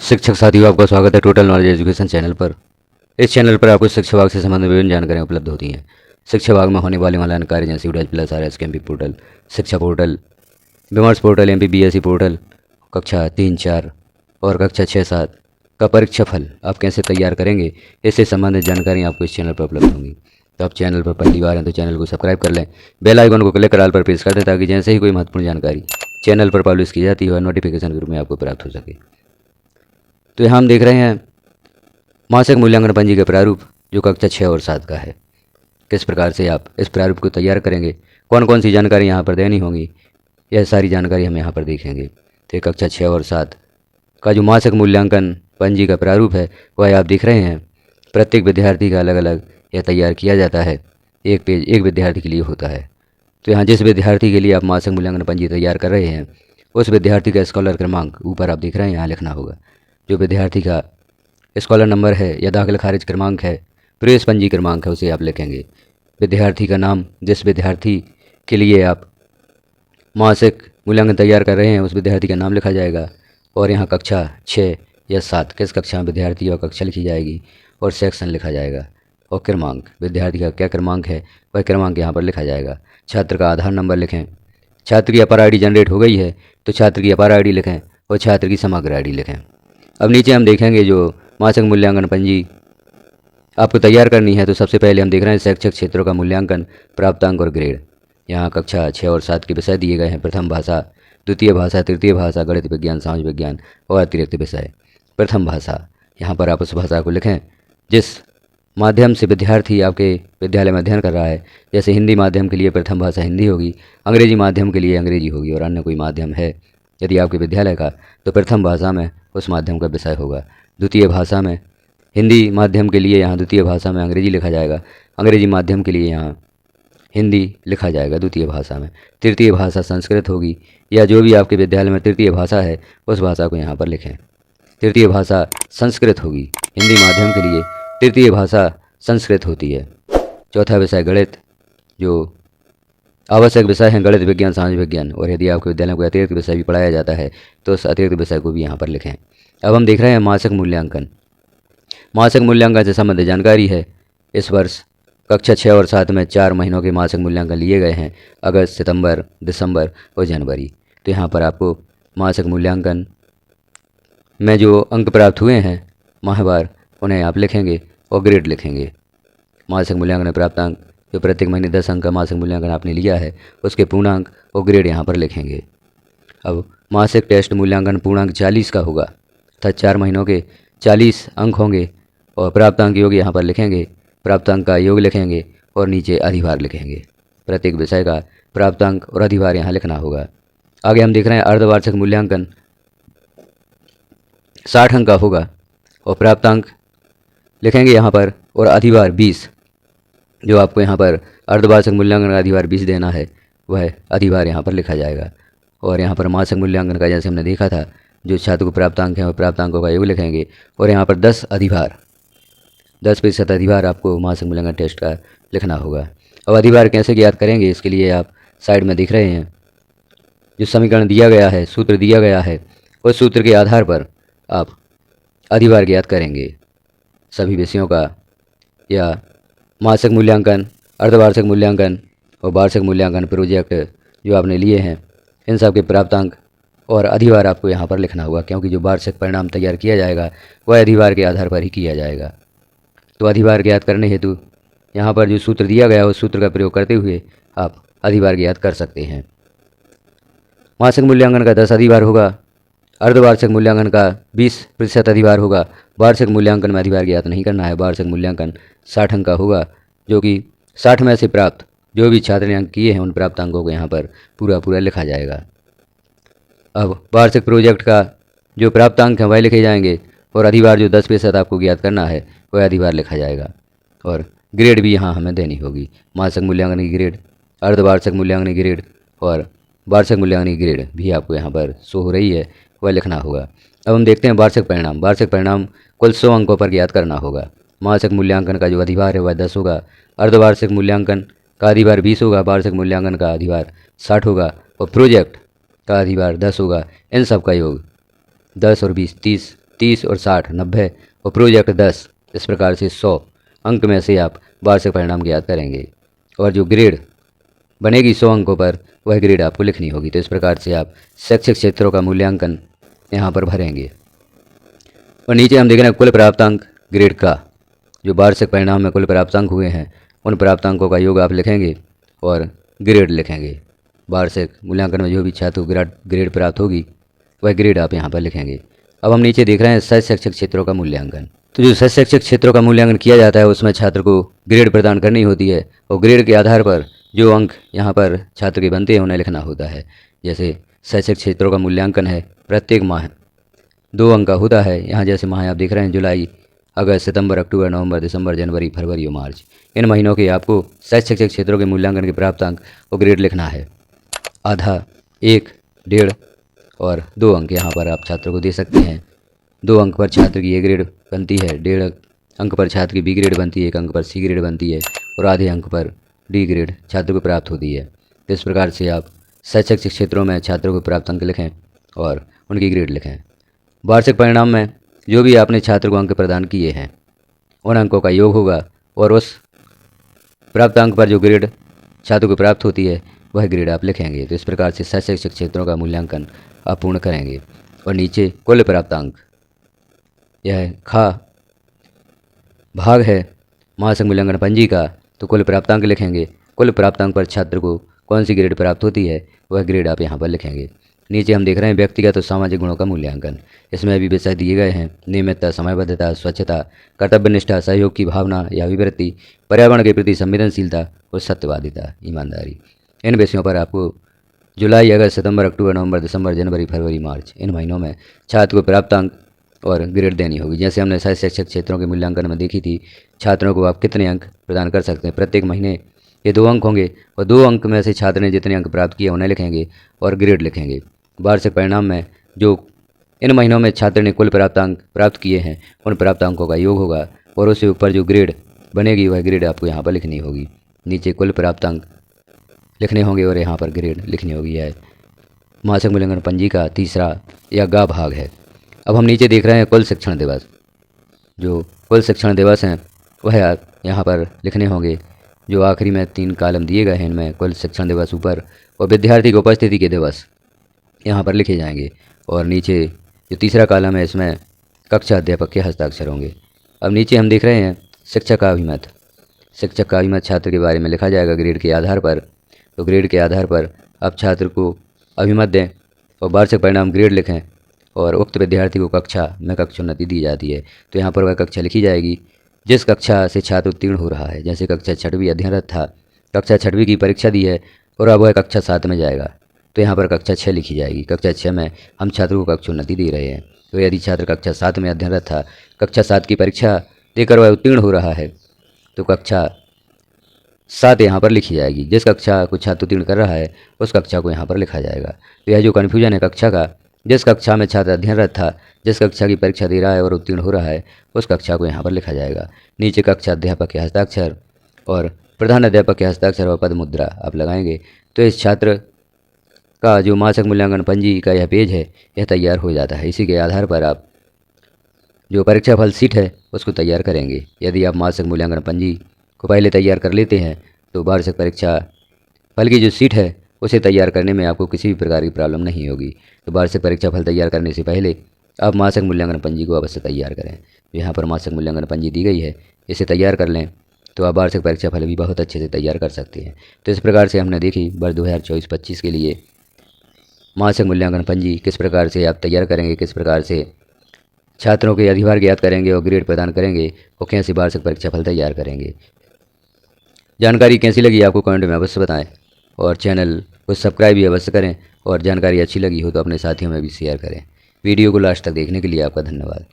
शिक्षक साथियों, आपका स्वागत है टोटल नॉलेज एजुकेशन चैनल पर। इस चैनल पर आपको शिक्षा विभाग से संबंधित विभिन्न जानकारियाँ उपलब्ध होती हैं। शिक्षा विभाग में होने वाली ऑनलाइन कार्य जैसे UDAS प्लस RS कैंपी पोर्टल, शिक्षा पोर्टल, विमर्श पोर्टल, MPBSE पोर्टल, कक्षा 3-4 और कक्षा 6-7 का परीक्षा फल आप कैसे तैयार करेंगे, इससे संबंधित जानकारी आपको इस चैनल पर उपलब्ध होंगी। तो आप चैनल पर पहली बार हैं तो चैनल को सब्सक्राइब कर लें, बेल आइकन को क्लिक कर ऑल पर प्रेस कर दें ताकि जैसे ही कोई महत्वपूर्ण जानकारी चैनल पर पब्लिश की जाती है और नोटिफिकेशन के रूप में आपको प्राप्त हो सके। तो यहाँ हम देख रहे हैं मासिक मूल्यांकन पंजी का प्रारूप जो कक्षा 6 और 7 का है। किस प्रकार से आप इस प्रारूप को तैयार करेंगे, कौन कौन सी जानकारी यहाँ पर देनी होगी, यह सारी जानकारी हम यहाँ पर देखेंगे। तो कक्षा 6 और 7 का जो मासिक मूल्यांकन पंजी का प्रारूप है वह आप देख रहे हैं। प्रत्येक विद्यार्थी का अलग अलग यह तैयार किया जाता है, एक पेज एक विद्यार्थी के लिए होता है। तो यहाँ जिस विद्यार्थी के लिए आप मासिक मूल्यांकन पंजी तैयार कर रहे हैं उस विद्यार्थी का स्कॉलर क्रमांक ऊपर आप देख रहे हैं यहाँ लिखना होगा। जो विद्यार्थी का स्कॉलर नंबर है या दाखिला खारिज क्रमांक है, प्रवेश पंजी क्रमांक है, उसे आप लिखेंगे। विद्यार्थी का नाम, जिस विद्यार्थी के लिए आप मासिक मूल्यांकन तैयार कर रहे हैं उस विद्यार्थी का नाम लिखा जाएगा। और यहाँ कक्षा 6 या 7 किस कक्षा में विद्यार्थी और कक्षा लिखी जाएगी और सेक्शन लिखा जाएगा। और क्रमांक, विद्यार्थी का क्या क्रमांक है वह क्रमांक यहाँ पर लिखा जाएगा। छात्र का आधार नंबर लिखें। छात्र की अपार ID जनरेट हो गई है तो छात्र की अपार ID लिखें और छात्र की समग्र ID लिखें। अब नीचे हम देखेंगे जो मासिक मूल्यांकन पंजी आपको तैयार करनी है। तो सबसे पहले हम देख रहे हैं शैक्षिक क्षेत्रों का मूल्यांकन, प्राप्तांक और ग्रेड। यहाँ कक्षा 6 और 7 के विषय दिए गए हैं। प्रथम भाषा, द्वितीय भाषा, तृतीय भाषा, गणित विज्ञान, समाज विज्ञान और अतिरिक्त विषय। प्रथम भाषा, यहाँ पर आप उस भाषा को लिखें जिस माध्यम से विद्यार्थी आपके विद्यालय में अध्ययन कर रहा है। जैसे हिंदी माध्यम के लिए प्रथम भाषा हिंदी होगी, अंग्रेजी माध्यम के लिए अंग्रेजी होगी और अन्य कोई माध्यम है यदि आपके विद्यालय का तो प्रथम भाषा में उस माध्यम का विषय होगा। द्वितीय भाषा में हिंदी माध्यम के लिए यहाँ द्वितीय भाषा में अंग्रेजी लिखा जाएगा, अंग्रेजी माध्यम के लिए यहाँ हिंदी लिखा जाएगा द्वितीय भाषा में। तृतीय भाषा संस्कृत होगी या जो भी आपके विद्यालय में तृतीय भाषा है उस भाषा को यहाँ पर लिखें। तृतीय भाषा संस्कृत होगी, हिंदी माध्यम के लिए तृतीय भाषा संस्कृत होती है। चौथा विषय गणित, जो आवश्यक विषय हैं गणित विज्ञान, समाज विज्ञान। और यदि आपके विद्यालय में कोई अतिरिक्त विषय भी पढ़ाया जाता है तो उस अतिरिक्त विषय को भी यहाँ पर लिखें। अब हम देख रहे हैं मासिक मूल्यांकन। मासिक मूल्यांकन से संबंधित जानकारी है। इस वर्ष कक्षा 6 और 7 में 4 महीनों के मासिक मूल्यांकन लिए गए हैं, अगस्त, सितंबर, दिसंबर और जनवरी। तो यहाँ पर आपको मासिक मूल्यांकन में जो अंक प्राप्त हुए हैं माहवार उन्हें आप लिखेंगे और ग्रेड लिखेंगे। मासिक मूल्यांकन प्राप्तांक, जो प्रत्येक महीने 10 अंक का मासिक मूल्यांकन आपने लिया है उसके पूर्णांक और ग्रेड यहाँ पर लिखेंगे। अब मासिक टेस्ट मूल्यांकन पूर्णांक 40 का होगा तथा 4 महीनों के 40 अंक होंगे और प्राप्तांक योग यहाँ पर लिखेंगे, प्राप्तांक का योग लिखेंगे और नीचे अधिभार लिखेंगे। प्रत्येक विषय का प्राप्तांक और अधिभार यहाँ लिखना होगा। आगे हम देख रहे हैं अर्धवार्षिक मूल्यांकन 60 अंक का होगा और प्राप्तांक लिखेंगे यहाँ पर और अधिभार 20। जो आपको यहाँ पर अर्धवार्षिक मूल्यांकन का अधिभार 20 देना है वह अधिभार यहाँ पर लिखा जाएगा। और यहाँ पर मासिक मूल्यांकन का जैसे हमने देखा था जो छात्र को प्राप्तांक है और प्राप्तांकों का योग लिखेंगे और यहाँ पर 10% अधिभार आपको मासिक मूल्यांकन टेस्ट का लिखना होगा। अब अधिभार कैसे ज्ञात करेंगे इसके लिए आप साइड में दिख रहे हैं जो समीकरण दिया गया है, सूत्र दिया गया है, उस सूत्र के आधार पर आप अधिभार ज्ञात करेंगे सभी विषयों का। या मासिक मूल्यांकन, अर्धवार्षिक मूल्यांकन और वार्षिक मूल्यांकन प्रोजेक्ट जो आपने लिए हैं इन सब के प्राप्तांक और अधिभार आपको यहाँ पर लिखना होगा, क्योंकि जो वार्षिक परिणाम तैयार किया जाएगा वह अधिभार के आधार पर ही किया जाएगा। तो अधिभार ज्ञात करने हेतु यहाँ पर जो सूत्र दिया गया है उस सूत्र का प्रयोग करते हुए आप अधिभार ज्ञात कर सकते हैं। मासिक मूल्यांकन का 10 अधिभार होगा, अर्धवार्षिक मूल्यांकन का 20% अधिभार होगा। वार्षिक मूल्यांकन में अधिभार ज्ञात नहीं करना है। वार्षिक मूल्यांकन 60 अंक का होगा, जो कि 60 में से प्राप्त जो भी छात्र ने अंक किए हैं उन प्राप्त अंकों को यहाँ पर पूरा लिखा जाएगा। अब वार्षिक प्रोजेक्ट का जो प्राप्तांक है वह लिखे जाएंगे और अधिभार जो 10% आपको ज्ञात करना है वह अधिभार लिखा जाएगा। और ग्रेड भी यहाँ हमें देनी होगी। मासिक मूल्यांकन की ग्रेड, अर्धवार्षिक मूल्यांकन की ग्रेड और वार्षिक मूल्यांकन की ग्रेड भी आपको यहाँ पर शो हो रही है, वह लिखना होगा। अब हम देखते हैं वार्षिक परिणाम। वार्षिक परिणाम कुल 100 अंकों पर ज्ञात करना होगा। मासिक मूल्यांकन का जो अधिभार है वह 10 होगा, अर्धवार्षिक मूल्यांकन का अधिभार 20 होगा, वार्षिक मूल्यांकन का अधिभार 60 होगा और प्रोजेक्ट का अधिभार 10 होगा। इन सब का योग 10 और 20 30 30 और 60 90 और प्रोजेक्ट 10। इस प्रकार से 100 अंक में से आप वार्षिक परिणाम ज्ञात करेंगे और जो ग्रेड बनेगी 100 अंकों पर वह ग्रेड आपको लिखनी होगी। तो इस प्रकार से आप शैक्षिक क्षेत्रों का मूल्यांकन यहाँ पर भरेंगे। और नीचे हम देख रहे हैं कुल प्राप्तांक ग्रेड का, जो वार्षिक परिणाम में कुल प्राप्तांक हुए हैं उन प्राप्तांकों का योग आप लिखेंगे और ग्रेड लिखेंगे। वार्षिक मूल्यांकन में जो भी छात्र को ग्रेड प्राप्त होगी वह ग्रेड आप यहाँ पर लिखेंगे। अब हम नीचे देख रहे हैं सह शैक्षिक क्षेत्रों का मूल्यांकन। तो जो सह शैक्षिक क्षेत्रों का मूल्यांकन किया जाता है उसमें छात्र को ग्रेड प्रदान करनी होती है और ग्रेड के आधार पर जो अंक यहाँ पर छात्र के बनते हैं उन्हें लिखना होता है। जैसे शैक्षिक क्षेत्रों का मूल्यांकन है प्रत्येक माह 2 अंक का होता है। यहाँ जैसे माह आप देख रहे हैं जुलाई, अगस्त, सितंबर, अक्टूबर, नवंबर, दिसंबर, जनवरी, फरवरी और मार्च। इन महीनों के आपको शैक्षिक क्षेत्रों के मूल्यांकन के प्राप्तांक और ग्रेड लिखना है। आधा, 1, 1.5 और 2 अंक यहाँ पर आप छात्र को दे सकते हैं। 2 अंक पर छात्र की ए ग्रेड बनती है, 1.5 अंक पर छात्र की बी ग्रेड बनती है, 1 अंक पर सी ग्रेड बनती है और आधे अंक पर डी ग्रेड छात्र को प्राप्त होती है। तो इस प्रकार से आप शैक्षिक क्षेत्रों में छात्रों को प्राप्त अंक लिखें और उनकी ग्रेड लिखें। वार्षिक परिणाम में जो भी आपने छात्र को अंक प्रदान किए हैं उन अंकों का योग होगा और उस प्राप्त अंक पर जो ग्रेड छात्र को प्राप्त होती है वह ग्रेड आप लिखेंगे। तो इस प्रकार से शैक्षिक क्षेत्रों का मूल्यांकन आप पूर्ण करेंगे। और नीचे कुल प्राप्तांक, यह खा भाग है मासिक मूल्यांकन पंजी का, तो कुल प्राप्तांक लिखेंगे। कुल प्राप्तांक पर छात्र को कौन सी ग्रेड प्राप्त होती है वह ग्रेड आप यहाँ पर लिखेंगे। नीचे हम देख रहे हैं व्यक्तिगत और सामाजिक गुणों का मूल्यांकन। इसमें अभी विषय दिए गए हैं नियमितता, समयबद्धता, स्वच्छता, कर्तव्यनिष्ठा, सहयोग की भावना या अभिवृत्ति, पर्यावरण के प्रति संवेदनशीलता और सत्यवादिता, ईमानदारी। इन विषयों पर आपको जुलाई, अगस्त, सितंबर, अक्टूबर, नवंबर, दिसंबर, जनवरी, फरवरी, मार्च इन महीनों में छात्र को प्राप्तांक और ग्रेड देनी होगी। जैसे हमने सह शैक्षिक क्षेत्रों के मूल्यांकन में देखी थी, छात्रों को आप कितने अंक प्रदान कर सकते हैं। प्रत्येक महीने ये 2 अंक होंगे और 2 अंक में से छात्र ने जितने अंक प्राप्त किए उन्हें लिखेंगे और ग्रेड लिखेंगे। वार्षिक परिणाम में जो इन महीनों में छात्र ने कुल प्राप्तांक प्राप्त किए हैं उन प्राप्तांकों का योग होगा और उससे ऊपर जो ग्रेड बनेगी वह ग्रेड आपको यहाँ पर लिखनी होगी। नीचे कुल प्राप्तांक लिखने होंगे और यहाँ पर ग्रेड लिखनी होगी। है मासिक मूल्यांकन पंजी का तीसरा या गा भाग है। अब हम नीचे देख रहे हैं कुल शिक्षण दिवस। जो कुल शिक्षण दिवस हैं वह यहाँ पर लिखने होंगे। जो आखिरी में 3 कॉलम दिए गए हैं इनमें कुल शिक्षण दिवस ऊपर और विद्यार्थी की उपस्थिति के दिवस यहाँ पर लिखे जाएंगे और नीचे जो तीसरा कॉलम है इसमें कक्षा अध्यापक के हस्ताक्षर होंगे। अब नीचे हम देख रहे हैं शिक्षक का अभिमत। शिक्षक का अभिमत छात्र के बारे में लिखा जाएगा ग्रेड के आधार पर। तो ग्रेड के आधार पर आप छात्र को अभिमत दें और वार्षिक परिणाम ग्रेड लिखें और उक्त विद्यार्थी को कक्षा में कक्षोन्नति दी जाती है। तो यहाँ पर वह कक्षा लिखी जाएगी जिस कक्षा से छात्र उत्तीर्ण हो रहा है। जैसे कक्षा 6वीं अध्ययनरत था, कक्षा 6वीं की परीक्षा दी है और अब वह कक्षा 7 में जाएगा, तो यहाँ पर कक्षा 6 लिखी जाएगी। कक्षा 6 में हम छात्र को कक्षोन्नति दे रहे हैं। तो यदि छात्र कक्षा 7 में अध्ययनरत था, कक्षा 7 की परीक्षा देकर वह उत्तीर्ण हो रहा है, तो कक्षा 7 यहाँ पर लिखी जाएगी। जिस कक्षा को छात्र उत्तीर्ण कर रहा है उस कक्षा को यहाँ पर लिखा जाएगा। तो यह जो कन्फ्यूजन है कक्षा का, जिस कक्षा में छात्र अध्ययनरत था, जिस कक्षा की परीक्षा दे रहा है और उत्तीर्ण हो रहा है उस कक्षा को यहाँ पर लिखा जाएगा। नीचे कक्षा अध्यापक के हस्ताक्षर और प्रधान अध्यापक के हस्ताक्षर और पद मुद्रा आप लगाएंगे। तो इस छात्र का जो मासिक मूल्यांकन पंजी का यह पेज है यह तैयार हो जाता है। इसी के आधार पर आप जो परीक्षा फल सीट है उसको तैयार करेंगे। यदि आप मासिक मूल्यांकन पंजी को पहले तैयार कर लेते हैं तो वार्षिक परीक्षा फल की जो सीट है उसे तैयार करने में आपको किसी भी प्रकार की प्रॉब्लम नहीं होगी। तो वार्षिक परीक्षा फल तैयार करने से पहले आप मासिक मूल्यांकन पंजी को अवश्य तैयार करें। यहाँ पर मासिक मूल्यांकन पंजी दी गई है, इसे तैयार कर लें तो आप वार्षिक परीक्षा फल भी बहुत अच्छे से तैयार कर सकते हैं। तो इस प्रकार से हमने देखी वर्ष 2024-25 के लिए मासिक मूल्यांकन पंजी किस प्रकार से आप तैयार करेंगे, किस प्रकार से छात्रों के अधिभार ज्ञात करेंगे और ग्रेड प्रदान करेंगे और कैसे वार्षिक परीक्षा फल तैयार करेंगे। जानकारी कैसी लगी आपको कमेंट में अवश्य बताएं और चैनल को सब्सक्राइब भी अवश्य करें और जानकारी अच्छी लगी हो तो अपने साथियों में भी शेयर करें। वीडियो को लास्ट तक देखने के लिए आपका धन्यवाद।